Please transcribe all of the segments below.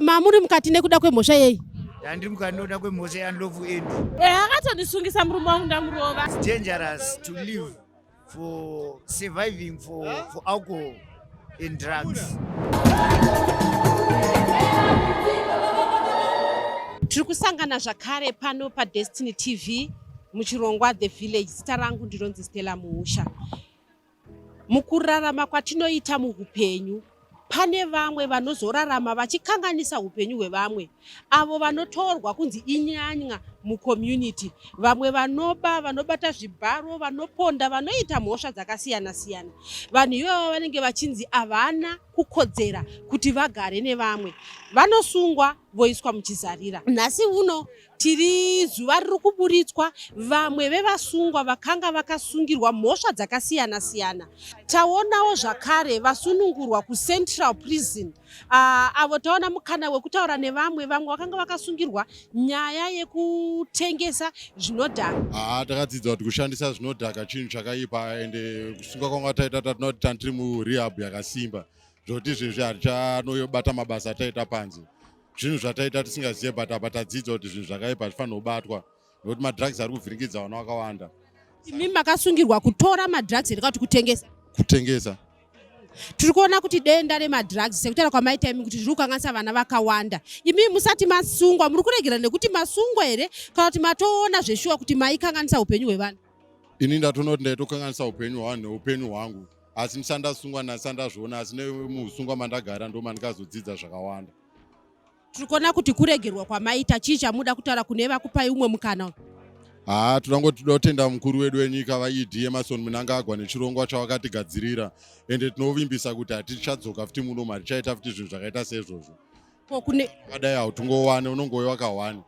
Mamuri mukati nekuda kwemhosva yei? Ndiri mukati nekuda kwemhosva yaNdlovu Andrew. Akatondisungisa murume wangu ndamurova. It's dangerous to live for surviving for alcohol and drugs. Tiri kusangana zvakare pano paDestiny TV muchirongwa The Village. Zita rangu ndinonzi Stella Muusha. Mukurarama kwatinoita muhupenyu, pane vamwe vanozorarama vachikanganisa upenyu hwevamwe, avo vanotorwa kunzi inyanya mucommunity, vamwe vanobata zvibharo, vanoponda, vanoita mhosva dzakasiyana siyana. Vanhu ivavo vanenge vachinzi havana kukodzera kuti vagare nevamwe, vanosungwa voiswa muchizarira. Nhasi uno tiri zuva riri kuburitswa, vamwe vevasungwa vakanga vakasungirwa mhosva dzakasiyana siyana. Taonawo zvakare vasunungurwa kuCentral Prison, avo taona mukana wekutaura nevamwe vakanga vakasungirwa nyaya yekutengesa zvinodhaka. Takadzidza kuti kushandisa zvinodhaka chinhu chakaipa, ende kusunga kwanga taita tatinoti tandiri murehab yakasimba, zvokuti izvezvi hatichanoyobata mabasa ataita panze. Zvinhu zvataita tisingazive, but apa tadzidza kuti zvinhu zvakaipa zvifanira kubatwa, nokuti madrugs ari kuvhiringidza vana vakawanda. Imi makasungirwa kutora madrugs here kuti kutengesa? Tiri kuona kuti denda remadrugs sekutaura kwamaita imi kuti zviri kukanganisa vana vakawanda. Imi musati masungwa muri kuregera nekuti masungwa here kana kuti matoona zveshuwa kuti maikanganisa upenyu hwevanhu? Ini ndatoona kuti ndaitokanganisa upenyu hwavanhu neupenyu hwangu, asi ndisandasungwa ndasandazviona, asi nemusungwa mandagara ndo mandikazodzidza zvakawanda. Tiri kuona kuti kuregerwa kwamaita chii chamuda kutaura kune vakupai umwe mukana? Toda kutenda mukuru wedu wenyika vaED Emerson Mnangagwa nechirongwa chavakatigadzirira, ende tinovimbisa kuti hatichadzoka futi muno hatichaita futi zvinhu zvakaita seizvozvo. Akadai hautongowane, unongove wakawani.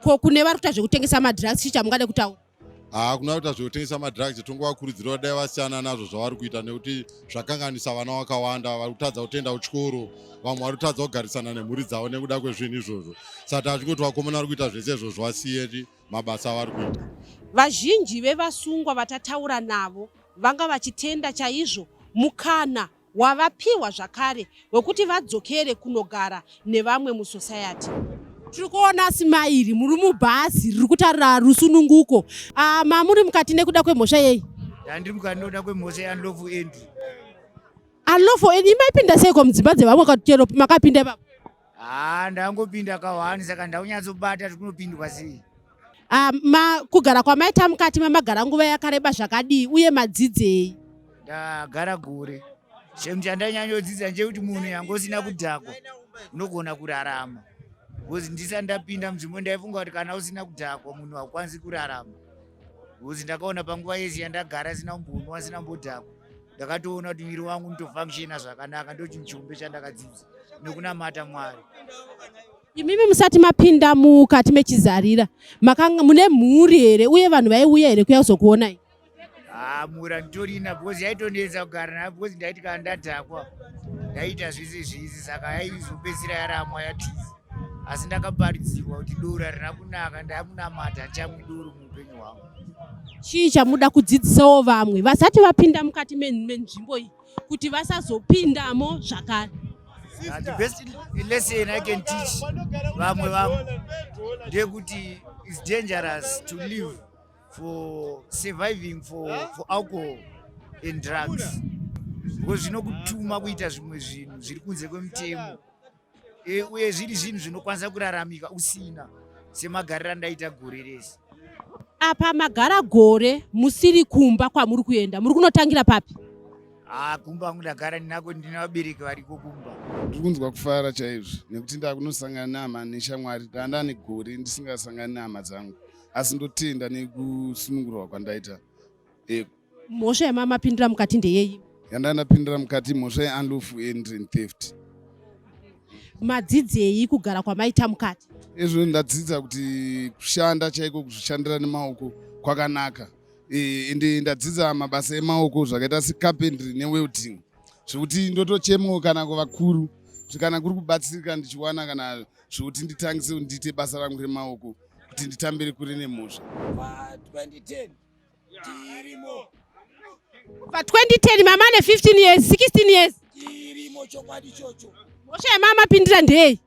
Ko kune vari kuita zvekutengesa madrugs chii chamungade kutaura? Kuna kuita zvekutengesa madrugs tongovakurudzira kuti dai vasiyana nazvo zvavari kuita, nekuti zvakanganisa vana vakawanda, vari kutadza kutoenda kuchikoro, vamwe vari kutadza kugarisana nemhuri dzavo nekuda kwezvinhu izvozvo. Saka tichingoti vakomana vari kuita zvese izvozvo vasiye mabasa avari kuita. Vazhinji vevasungwa vatataura navo vanga vachitenda chaizvo mukana wavapiwa zvakare wekuti vadzokere kunogara nevamwe musociety. Tiri kuona simairi muri mubhazi riri kutarira rusununguko. Mamuri mukati nekuda kwemhosva yei? Ndiri mukati nekuda kwemhosva yaNdlovu Andrew. Ndlovu Andrew imaipinda seiko mudzimba dzevamwe kana chero makapinda ipapo? Ndangopinda kawani, saka ndakunyatsobata kuti kunopindwa sei. Kugara kwamaita mukati mamagara nguva yakareba zvakadii uye madzidzei? Ndagara gore. Chinhu chandanyanyodzidza ndechekuti munhu yangosina kudhakwa unogona kurarama. Because ndisati ndapinda munzvimbo ndaifunga kuti kana usina kudhakwa munhu haukwanisi kurarama. Because ndakaona panguva yese yandagara sina kumbonwa, sina kumbodhakwa, ndakatoona kuti miri wangu unotofunctiona zvakanaka. Ndo chinhu chihombe chandakadzidza nekunamata Mwari. Imimi musati mapinda mukati mechizarira mune mhuri here uye vanhu vaiuya here kuya kuzokuonai? Mhuri handitorina, because yaitonetsa kugara nayo, because ndaiti kana ndadhakwa ndaita zvese zvisi, saka yaizopedzisira yaramwa yatiza. Asi ndakaparidzirwa kuti doro harina kunaka, ndamunamata chamwe doro muupenyu hwangu. Chii chamuda kudzidzisawo vamwe vasati vapinda mukati menzvimbo iyi kuti vasazopindamo zvakare? The best lesson I can teach vamwe ndekuti it's dangerous to live for surviving for alcohol and drugs, because zvinokutuma kuita zvimwe zvinhu zviri kunze kwemutemo, uye zviri zvinhu zvinokwanisa kuraramika usina, semagariro andaita gore rese. Apa magara gore musiri kumba kwamuri kuenda, muri kunotangira papi? Kumba angu ndagara ndinako, ndina vabereki variko kumba. Ndiri kunzwa kufara chaizvo nekuti ndakunosangana nehama neshamwari. Ndanda negore ndisingasangani nehama dzangu, asi ndotenda nekusunungurwa kwandaita. Mhosva yamamapindira mukati ndeyei? Yandandapindira mukati mhosva yaNdlovu Andrew and theft. Madzidzei kugara kwamaita mukati? Izvo ndadzidza kuti kushanda chaiko, kushandira nemaoko kwakanaka. Ende ndadzidza mabasa emaoko zvakaita secarpentry newelding, zvokuti ndotochemawo kana kuvakuru, kana kuri kubatsirika ndichiwana, kana zvokuti nditangise ndiite basa rangu remaoko kuti nditambire kure nemhosva. Pa 2010 mama ne 15 years, 16 years. Tirimo chokwadi chocho. mhosva yamamapindira ndei?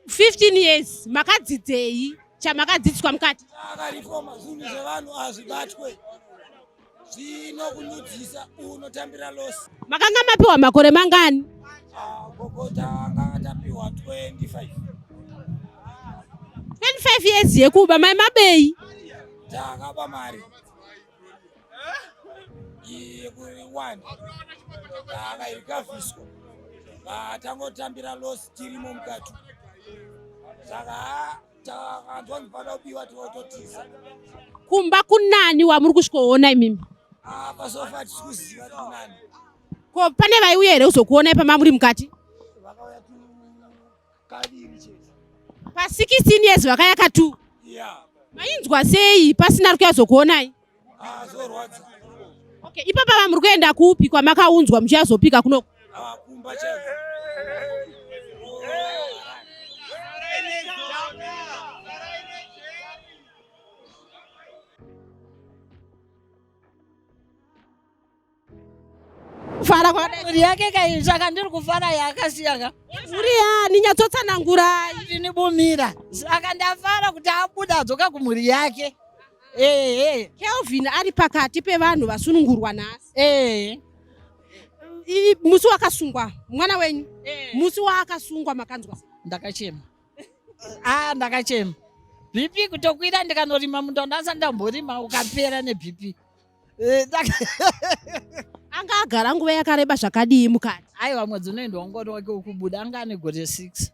15 years makadzidzei chamakadzidziswa mukati? Akarifoma zvinhu zvevanhu hazvibatwe zvinokunyudzisa unotambira losi. Makanga mapiwa makore mangani? Gogota anga atapiwa 25. 25 years yekuba mai mabei? Takapa mari yekuri 1 akairikavhiswa vatangotambira losi tirimo mukati saka takanzwa nzipanda kubiwa tinototiza. Kumba kunani wamuri kusvikoona imimi? Pasofa tisi kuziva kunani. Ko pane vaiuya here kuzokuonai pamamuri mukati? Vakauya kaviri chete. Pa 16 years vakayaka 2? Mainzwa sei pasina ari kuyazokuonai? Zorwadza. Okay, ipapa vamuri kuenda kupi kwamakaunzwa muchazopika kunoko? Kumba chete. Kufara kwadai Mhuri yake kaisaka ndiri kufara yakasiyaka. mhuri yani nyatsotsanangurai. Ndinibumira. Saka ndafara kuti abuda adzoka kumhuri yake. Kelvin ari pakati pevanhu vasunungurwa nhasi. Musi wakasungwa mwana wenyu? Musi waakasungwa makanzwa sei? Ndakachema. Ndakachema. BP kutokwira ndikanorima mundo ndasa ndamborima ukapera neBP. Anga agara nguva yakareba zvakadii mukati? Aiwa mwedzi unoendwa ngori wake ukubuda anga ane gore 6.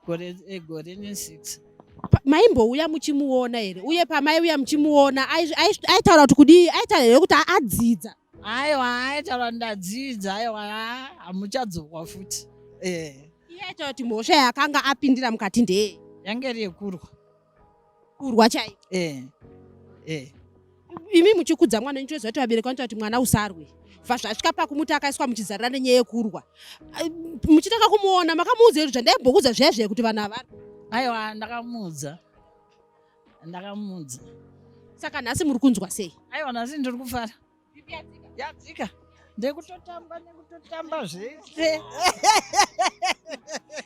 Gore 6. Maimbouya muchimuona here? Uye pamaiuya muchimuona aitaura kuti kudii? Aitaura here kuti adzidza? Aiwa aitaura ndadzidza. Aiwa hamuchadzokwa futi. Iye aitaura kuti mhosva yakanga apindira mukati ndeye? Yange iri yekurwa. Kurwa chaiko? Imi muchikudza mwana nchoziva kuti vabereki vanoita kuti mwana usarwe. Zvasvika pakumuti akaiswa muchizarira nenyaya yekurwa. Muchitaka kumuona makamuudza here zvandaimbokudza zviya kuti vanhu havari? Aiwa ndakamuudza. Saka nhasi muri kunzwa sei? Aiwa nhasi ndiri kufara. Yadzika. Ndekutotamba zvese.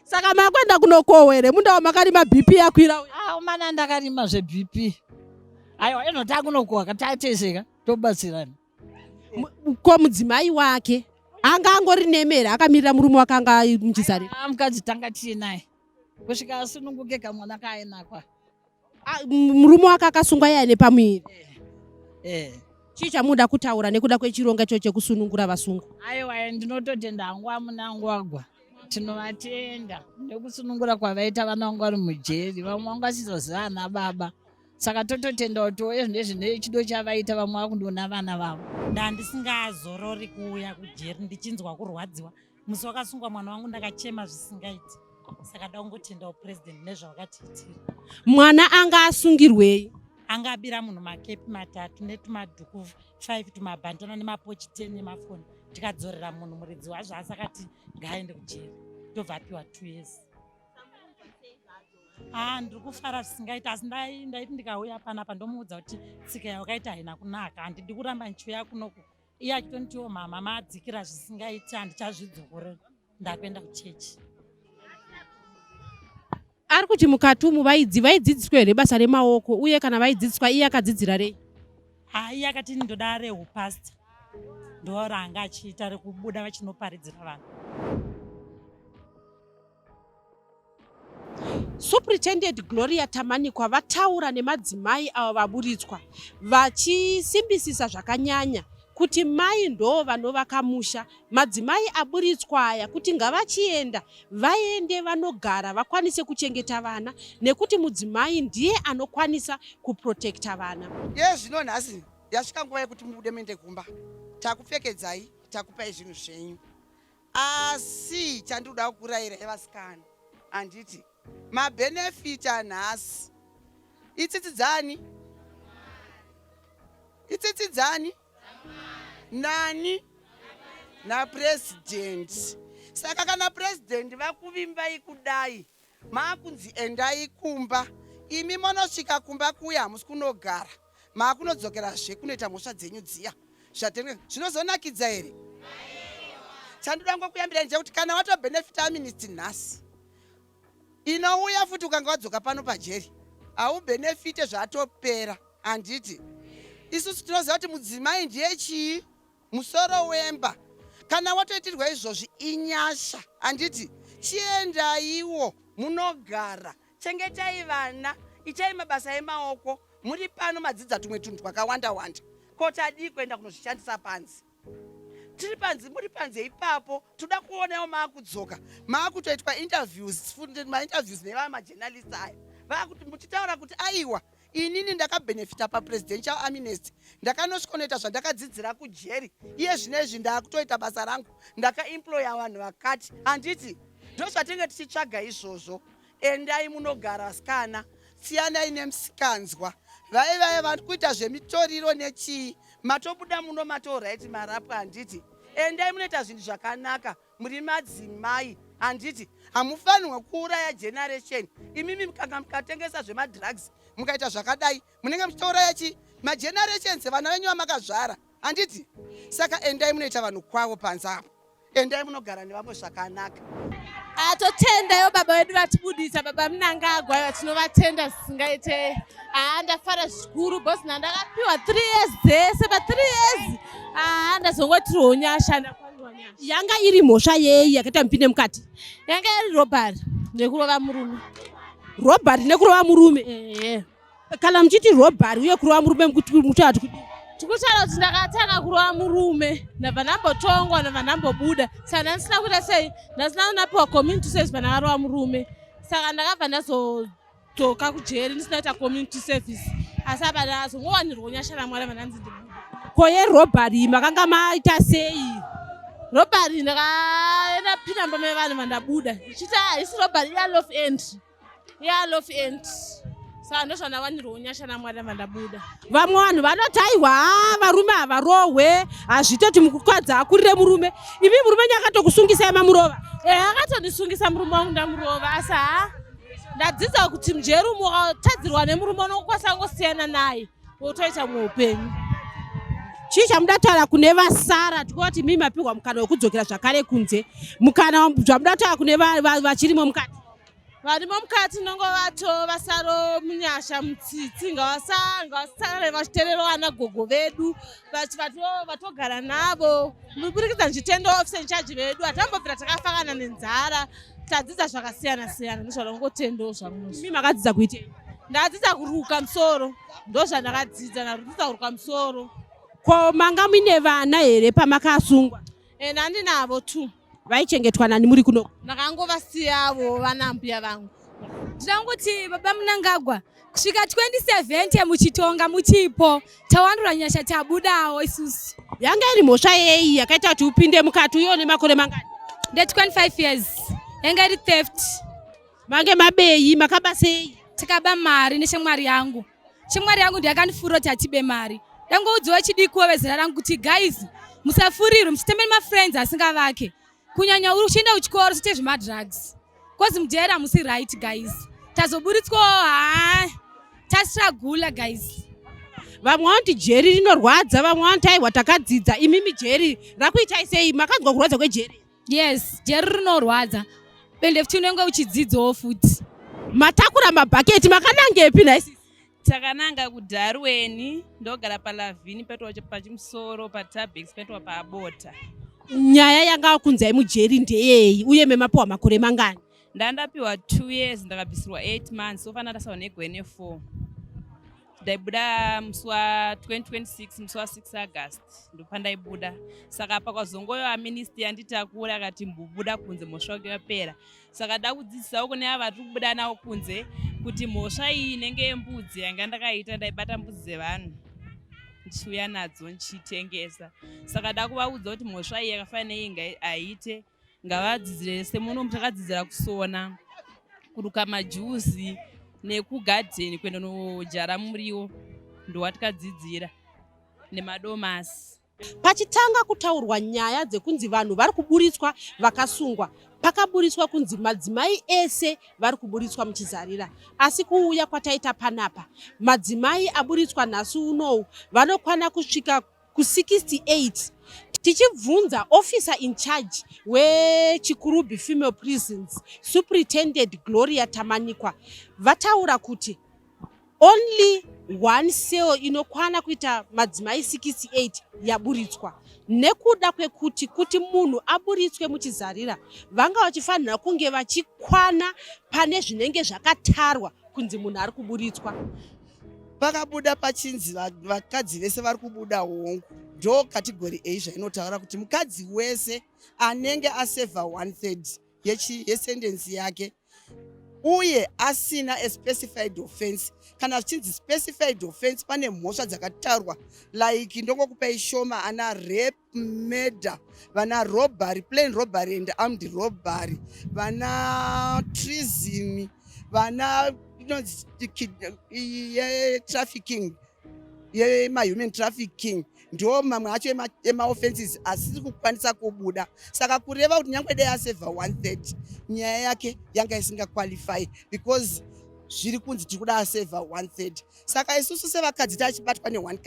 Saka makwenda kunokohwa here? Mundawo makarima BP yakwira? Mana ndakarima zveBP. Aiwa inotanga kunokohwa katateseka tobatsirana. Ko mudzimai wake anga angori nemera akamirira murume wake anga muchizarira? Mukadzi tanga tinaye kusvika asununguke kamwana kaenakwa. Murume wake akasungwa iye ane pamuviri? Chii chamuda kutaura nekuda kwechironga icho chekusunungura vasungwa? Aiwa ndinototenda hangu amuna angu agwa. Tinovatenda nekusunungura kwavaita vana vangu vari mujeri. Vamwe vangu vasizoziva ana baba. Saka tototenda kuti oye ndezvine chido chavaita vamwe vakundiona vana vavo. Ndandisingazorori kuuya kujeri ndichinzwa kurwadziwa. Musi wakasungwa mwana wangu ndakachema zvisingaiti. Saka ndakungotendawo president nezvavakatiitira. Mwana anga asungirwei? Anga abira munhu makepi 3 netumadhuku 5 tumabhandana nemapochi 10 nemafoni. Tikadzorera munhu muridzi wazvo asi akati ngaaende kujeri. Tobva apiwa 2 years. Ndiri kufara zvisingaiti asi ndaiti ndikauya panapa ndomuudza kuti tsika yawakaita haina kunaka. Handidi kuramba ndichiuya kunoko. Iye achitonditiwo mama madzikira zvisingaiti handichazvidzokore. Ndakuenda kuchechi. Ari kuti mukati umu vaidzidziswa here basa remaoko uye kana vaidzidziswa iye akadzidzira rei? Iye akati ndoda reupasta. Ndo ranga achiita rekubuda vachinoparidzira vanhu. Superintendent Gloria Tamanikwa vataura nemadzimai avo vaburitswa vachisimbisisa zvakanyanya kuti mai ndo vanovaka musha. Madzimai aburitswa aya kuti ngavachienda vaende vanogara vakwanise kuchengeta vana nekuti mudzimai ndiye anokwanisa kuprotekta vana. Zvino nhasi yasvika nguva yekuti mubude muende kumba. Takupfekedzai, takupai zvinhu zvenyu. Asi chandinoda kukurayira vasikana handiti mabhenefiti anhasi itsitsidzani nani napurezidendi. Saka kana purezidendi vakuvimbai kudai maakunzi endai kumba, imi monosvika kumba kuya hamusi kunogara, maakunodzokerazve kunoita mhosva dzenyu dziya zvinozonakidza here? chandoda ngokuyambira ndechekuti kana watobhenefita ministry nhasi inouya futi ukanga wadzoka pano pajeri haubhenefite zvatopera. Handiti isusu tinoziva kuti mudzimai ndiye chii? Musoro wemba. Kana watoitirwa izvozvi inyasha. Handiti chiendaiwo munogara, chengetai vana, itai mabasa emaoko. Muri pano madzidza tumwe tunhu twakawanda wanda. Ko tadii kuenda kunozvishandisa panzi? Tiri panzi, muri panzi ipapo, toda kuonawo maakudzoka, maakutoitwa interviews, mainterviews nevamwe majournalist aya. Vakuti muchitaura kuti aiwa, inini ndakabhenefita papresidential amnesty, ndakanosvikonoita zvandakadzidzira kujeri, iye zvinezvi ndakutoita basa rangu, ndakaemploya vanhu vakati. Handiti ndozvatinge tichitsvaga izvozvo. Endai munogara vasikana, siyanai nemusikanzwa. Vai vari kuita zvemitoriro nechii, matobuda muno matoright marapwa. Handiti endai munoita zvinhu zvakanaka, muri madzimai. Handiti hamufanirwe kuuraya generation. Imimi mukanga mukatengesa zvemadrugs mukaita zvakadai, munenge muchitauraya chii? Magenerations vana venyu vamakazvara. Handiti saka endai munoita vanhu kwavo panzapo, endai munogara nevamwe zvakanaka. Totendayo baba vedu vatibudisa, baba Mnangagwa tinovatenda zvisingaite. Ndafara zvikuru bosi ndakapiwa 3 years dzese, pa 3 years ndazongotiriwo nyasha. Yanga iri mhosva yei yakaita mupinde mukati? Yanga iri robbery nekurova murume. Robbery nekurova murume? Kana muchiti robbery uye kurova murume muchati kudii? Tikutaura kuti ndakatanga kurova murume ndabva ndambotongwa ndabva ndambobuda, saka ndasina kuita sei, ndasina napiwa community service pana varova murume, saka ndakabva ndazodzoka kujeri ndisina kuita community service, asi apa ndazongowanirwa nyasha naMwari vananzi ndibuda. Ko yerobbery makanga maita sei? Robbery ndakaenda pinamba mevanhu vandabuda, ichita haisi robbery iya-love end. Saka ndozvandawanirwa nyasha naMwari vandabuda. Vamwe vanhu vanoti aiwa varume havarohwe, hazvitoti mukukwadza akurire murume. Imi murume nyakatokusungisai mamurova? Akatondisungisa murume wangu ndamurova, asi ndadzidza kuti mujeri umu ukatadzirwa nemurume unokwanisa ngosiyana naye wotoita mumwe upenyu. Chii chamuda kutaura kune vasara tikoti mimi mapihwa mukana wekudzokera zvakare kunze, mukana zvamuda kutaura kune vachirimo mukati? Varimo mukati nongovato vasaro munyasha mutsitsi, ngavasare vachiterera vana gogo vedu, vatogara navo, muburikidza ndichitenda officer incharge vedu, hatambobvira takafakana nenzara, tadzidza zvakasiyana-siyana, ndozvanongotendawo zvangu. Mimi makadzidza kuitei? Ndadzidza kuruka musoro, ndozvandakadzidza, ndarudzidza kuruka musoro. Ko manga muine vana here pamakasungwa? Handinavo 2. Vaichengetwa nani muri kuno? Ndakangovasiyavo vana mbuya vangu. Ndinongoti baba Mnangagwa, kusvika 2070 muchitonga muchipo, tawandura nyasha tabudawo isusu. Yanga iri mhosva yei yakaita kuti upinde mukati uione makore mangani? Nde 25 years. Yanga iri theft. Mange mabei makaba sei? Takaba mari neshamwari yangu. Shamwari yangu ndiye akandifurira kuti atibe mari. Ndangoudziwa chidikuwo vezera rangu kuti guys, musafurirwe muchitembera mafriends asingavake. Kunyanya uchienda kuchikoro chite zvemadrugs. Kozi mujeri hamusi right guys. Tazoburitswawo tastragula guys. Vamwe vanoti jeri rinorwadza, vamwe vanoti aiwa takadzidza. Imimi jeri rakuitai sei? Makanzwa kurwadza kwejeri? Yes, jeri rinorwadza. Bende futi unenge uchidzidzawo futi. Matakura mabhaketi makanangepi naisi? Takananga kuDarweni, ndogara paLavini petwa pachimusoro, paTabex petwa paBota. Nyaya yanga kunzai mujeri ndeyei uye memapiwa makore mangani? Ndandapiwa 2 years ndakabvisirwa 8 months, sofana ndasaonegwe ne4. Ndaibuda musi wa 2026 musi wa 6 August ndopandaibuda. Saka pakwazongoyo aministi yanditakura akati mbubuda kunze mhosva wake yapera. Saka ndakudzidzisawo kune ava vari kubuda nawo kunze kuti mhosva iyi inenge yembudzi yanga ndakaita, ndaibata mbudzi dzevanhu ndichiuya nadzo ndichitengesa. Saka ndakuvaudza kuti mhosva iyi yakafanira inge aite, ngavadzidzire semuno mutakadzidzira kusona, kuruka majuzi nekugadheni kuenda nojara muriwo, ndowatikadzidzira nemadomasi. Pachitanga kutaurwa nyaya dzekunzi vanhu vari kuburitswa vakasungwa, pakaburitswa kunzi madzimai ese vari kuburitswa muchizarira. Asi kuuya kwataita panapa, madzimai aburitswa nhasi unowu vanokwana kusvika ku68 tichibvunza officer in charge wechikurubi female prisons superintendent Gloria Tamanikwa vataura kuti only one cell inokwana kuita madzimai 68 yaburitswa nekuda kuti munhu aburitswe muchizarira vanga vachifanira kunge vachikwana pane zvinenge zvakatarwa kunzi munhu ari kuburitswa. Pakabuda pachinzi vakadzi vese vari kubuda hongu ndo category A zvainotaura kuti mukadzi wese anenge aseva 1/3 yesentensi yake uye asina a specified offense. Kana zvichinzi specified offense pane mhosva dzakatarwa like ndongokupai shoma ana rape, murder, vana robbery, plain robbery and armed robbery, vana treason, vana trafficking, human trafficking, ndo mamwe acho ema-offenses asiri kukwanisa kubuda. Saka kureva kuti nyangwe dai aseva 1/3 nyaya yake yanga isingaqualify because zviri kunzi tiri kuda aseva 1/3. Saka isusu sevakadzi tachibatwa ne1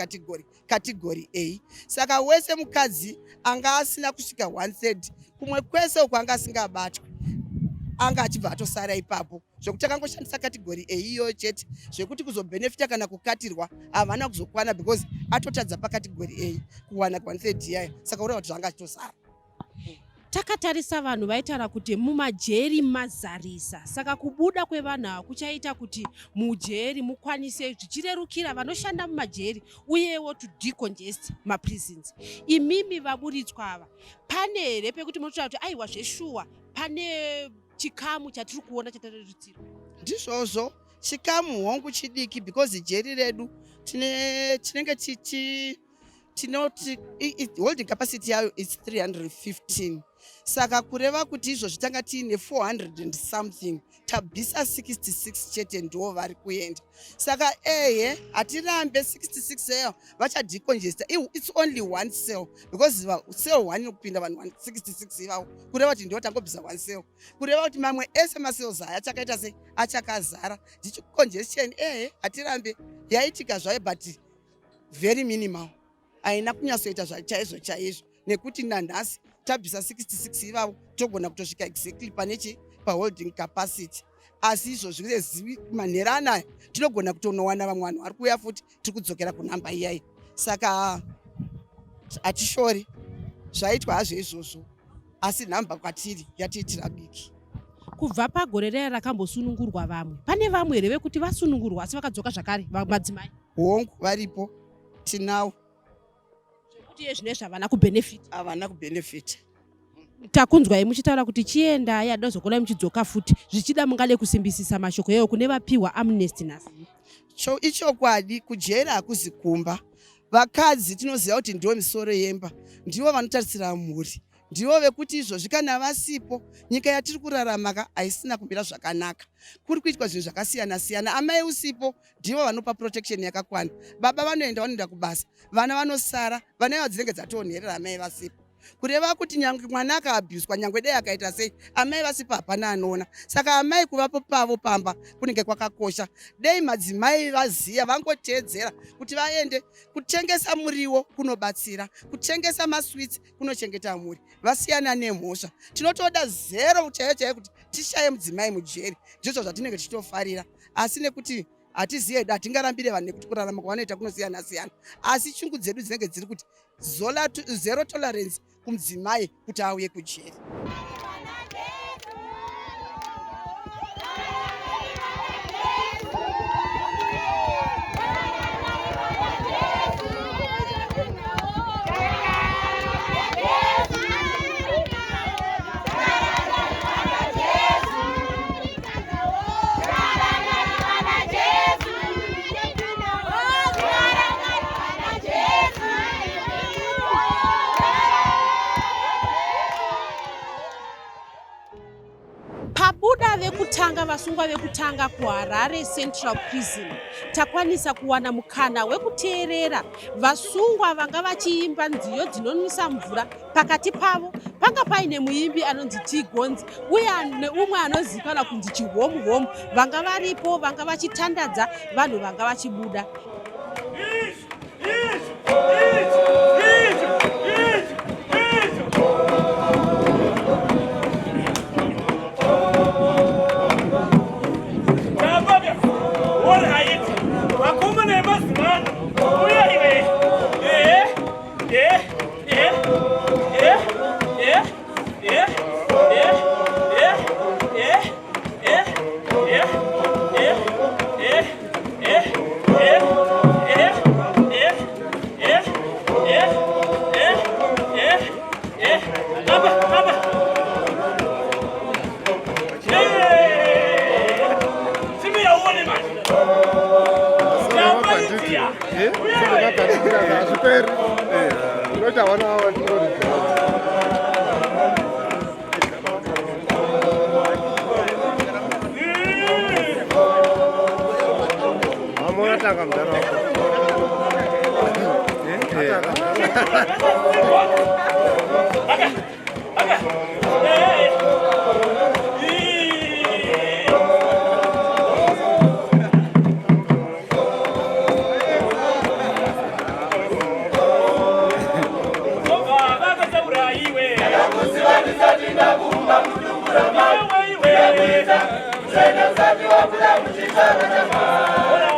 category A. Saka wese mukadzi anga asina kusvika 1/3 kumwe kwese uko anga asingabatwa anga achibva atosara ipapo zvokuti akangoshandisa category A iyoyo chete zvekuti kuzobenefita kana kukatirwa havana kuzokwana because atotadza pacategory A kuwana 1/3 yayo. Saka ureva kuti zvanga achitosara. Takatarisa vanhu vaitaura kuti mumajeri mazarisa, saka kubuda kwevanhu ava kuchaita kuti mujeri mukwanise zvichirerukira vanoshanda mumajeri uyewo to decongest maprisons. Imimi vaburitswa ava pane here pekuti munotaura kuti aiwa zveshuwa pane chikamu chatiri kuona chatarerutsirwa? Ndizvozvo chikamu hongu chidiki because jeri redu tinenge tinoti holding capacity yayo is 315. Saka kureva kuti izvozvi tanga tiine 400 and something tabvisa 66 chete ndo vari kuenda. Saka hatirambe 66 eyo vachadecongesta. It's only one cell because cell 1 inokupinda vanhu 66 ivavo kureva kuti ndo tangobvisa 1 cell kureva kuti mamwe ese macells aya achakaita sei achakazara congestion hatirambe yaitika zvayo but very minimal haina kunyasoita chaizvo nekuti nanhasi tabvisa 66 ivavo togona kutosvika exactly pane paholding capacity. Asi izvozvi zivi manhero anaya tinogona kutonowana vamwe vanhu vari kuuya futi tiri kudzokera kunhamba iyayi. Saka hatishori zvaitwa hazvo izvozvo asi nhamba kwatiri yatiitira biki. Kubva pagore raya rakambosunungurwa vamwe pane vamwe here vekuti vasunungurwa asi vakadzoka zvakare madzimai? Hongu varipo tinavo kuti yezvinezvi havana kubenefita. Havana kubenefita. Takunzwai muchitaura kuti chienda yadozokona muchidzoka futi zvichida mungade kusimbisisa mashoko eyo kune vapiwa amnesty nhasi. Ichokwadi kujera hakuzi kumba. Vakadzi tinoziva kuti ndivo misoro yemba, ndivo vanotarisira mhuri, ndivo vekuti izvozvi kana vasipo nyika yatiri kurarama haisina kumira zvakanaka. Kuri kuitwa zvinhu zvakasiyana siyana. Amai usipo ndivo vanopa protection yakakwana. Baba vanoenda kubasa, vana vanosara, vana ivavo dzinenge dzatoonherera amai vasipo. Kureva kuti nyangwe mwana akaabhuswa nyangwe dai akaita sei amai vasipo hapana anoona. Saka amai kuvapo pavo pamba kunenge kwakakosha. Dei madzimai vaziya vangoteedzera kuti vaende kutengesa muriwo kunobatsira, kutengesa maswits kunochengeta mhuri, vasiyana nemhosva. Tinotoda zero chaiyo kuti tishaye mudzimai mujeri, ndizvo zvatinenge tichitofarira. Asi nekuti hatiziye hedu hatingarambire vanhu nekuti kurarama kwavanoita kunosiyana siyana, asi chungu dzedu dzinenge dziri kuti zero tolerance kumudzimai kuti auye kujeri. Pabuda vekutanga vasungwa vekutanga kuHarare Central Prison takwanisa kuwana mukana wekuteerera vasungwa vanga vachiimba nziyo dzinonwisa mvura. Pakati pavo panga paine muimbi anonzi T-Gonzi uye neumwe anozivikanwa kunzi Chihomu Homu. Vanga varipo vanga vachitandadza vanhu vanga vachibuda. Hazviperi. Unoti havana vanoridza. Tanga mdara wako. Tena usati wa kula mchitara jamaa.